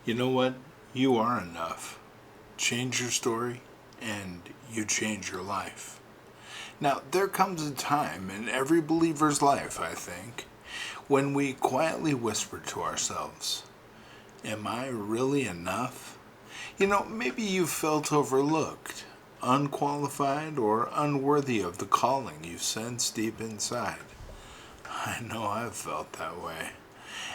You know what? You are enough. Change your story, and you change your life. Now, there comes a time in every believer's life, I think, when we quietly whisper to ourselves, am I really enough? Maybe you felt overlooked, unqualified, or unworthy of the calling you sense deep inside. I know I've felt that way.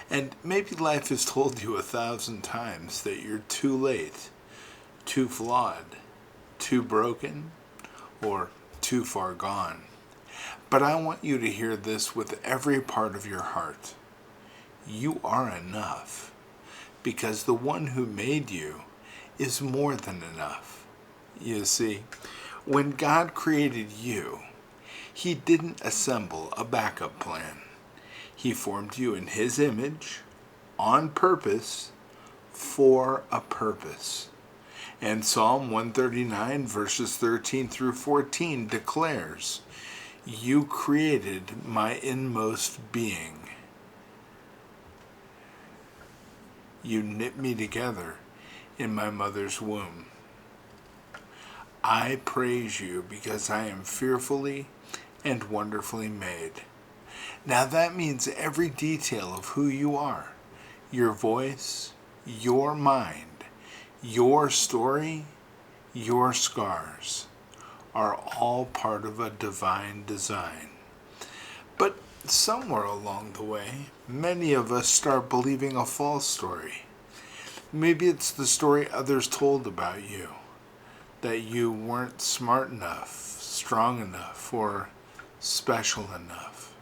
And maybe life has told you 1,000 times that you're too late, too flawed, too broken, or too far gone. But I want you to hear this with every part of your heart. You are enough, because the one who made you is more than enough. You see, when God created you, He didn't assemble a backup plan. He formed you in His image, on purpose, for a purpose. And Psalm 139 verses 13 through 14 declares, you created my inmost being. You knit me together in my mother's womb. I praise you because I am fearfully and wonderfully made. Now that means every detail of who you are, your voice, your mind, your story, your scars, are all part of a divine design. But somewhere along the way, many of us start believing a false story. Maybe it's the story others told about you, that you weren't smart enough, strong enough, or special enough.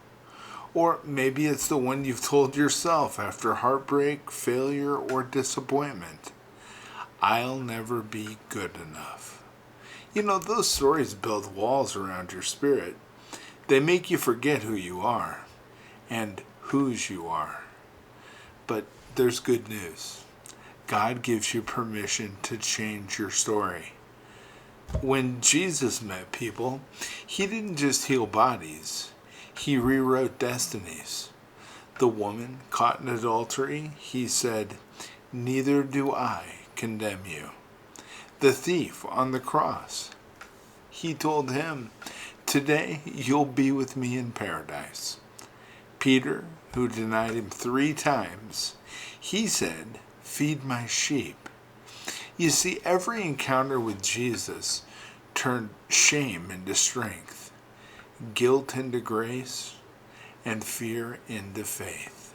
Or maybe it's the one you've told yourself after heartbreak, failure, or disappointment. I'll never be good enough. Those stories build walls around your spirit. They make you forget who you are and whose you are. But there's good news. God gives you permission to change your story. When Jesus met people, He didn't just heal bodies. He rewrote destinies. The woman caught in adultery, He said, neither do I condemn you. The thief on the cross, He told him, today you'll be with me in paradise. Peter, who denied Him 3 times, He said, feed my sheep. You see, every encounter with Jesus turned shame into strength, guilt into grace, and fear into faith.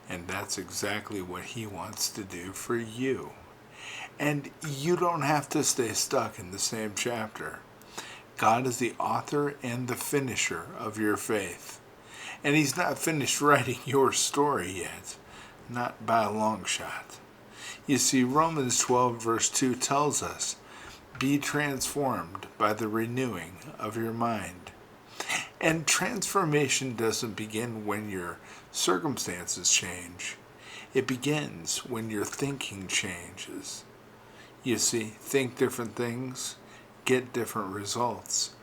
And that's exactly what He wants to do for you. And you don't have to stay stuck in the same chapter. God is the author and the finisher of your faith. And He's not finished writing your story yet, not by a long shot. You see, Romans 12 verse 2 tells us, be transformed by the renewing of your mind. And transformation doesn't begin when your circumstances change. It begins when your thinking changes. You see, think different things, get different results.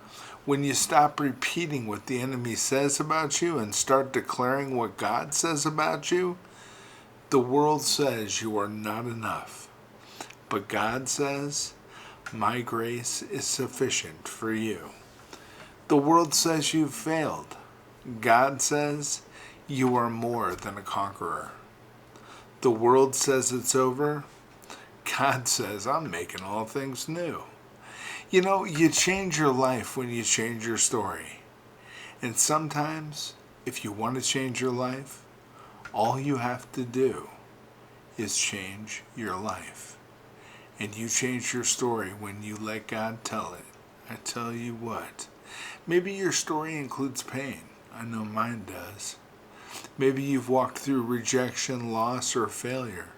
When you stop repeating what the enemy says about you and start declaring what God says about you, the world says you are not enough. But God says, my grace is sufficient for you. The world says you've failed. God says you are more than a conqueror. The world says it's over. God says, I'm making all things new. You change your life when you change your story. And sometimes, if you want to change your life, all you have to do is change your life. And you change your story when you let God tell it. I tell you what, maybe your story includes pain. I know mine does. Maybe you've walked through rejection, loss, or failure.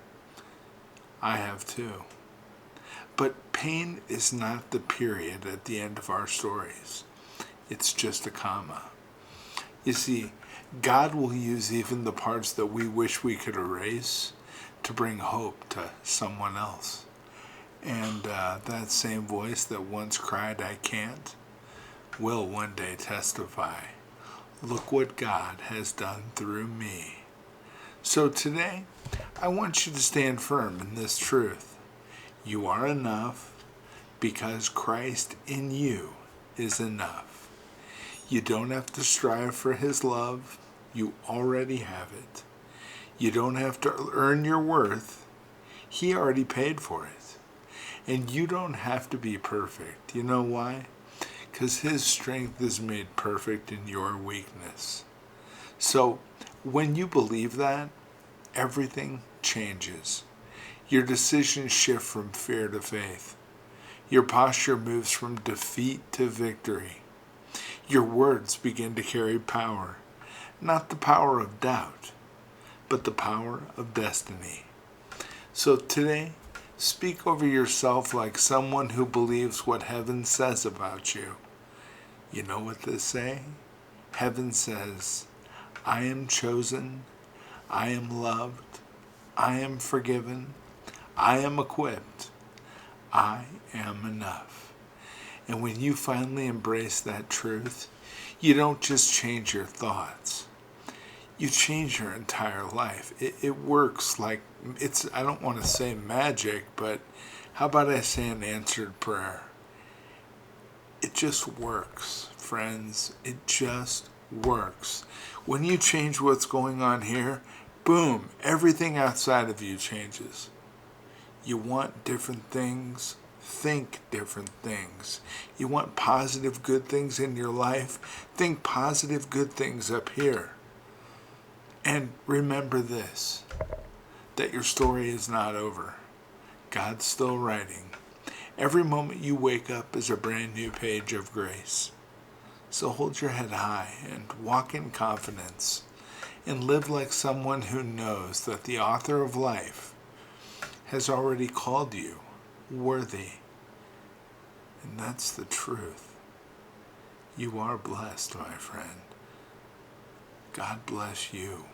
I have too. But pain is not the period at the end of our stories. It's just a comma. You see, God will use even the parts that we wish we could erase to bring hope to someone else. And that same voice that once cried, I can't, will one day testify, look what God has done through me. So today, I want you to stand firm in this truth. You are enough because Christ in you is enough. You don't have to strive for His love. You already have it. You don't have to earn your worth. He already paid for it. And you don't have to be perfect. You know why? Because His strength is made perfect in your weakness. So, when you believe that, everything changes. Your decisions shift from fear to faith. Your posture moves from defeat to victory. Your words begin to carry power, not the power of doubt, but the power of destiny. So today, speak over yourself like someone who believes what heaven says about you. You know what they say? Heaven says, I am chosen, I am loved, I am forgiven, I am equipped, I am enough. And when you finally embrace that truth, you don't just change your thoughts. You change your entire life. It works like, I don't want to say magic, but how about I say an answered prayer? It just works, friends. It just works. When you change what's going on here, boom, everything outside of you changes. You want different things, think different things. You want positive, good things in your life, think positive, good things up here. And remember this, that your story is not over. God's still writing. Every moment you wake up is a brand new page of grace. So hold your head high and walk in confidence and live like someone who knows that the author of life has already called you worthy. And that's the truth. You are blessed, my friend. God bless you.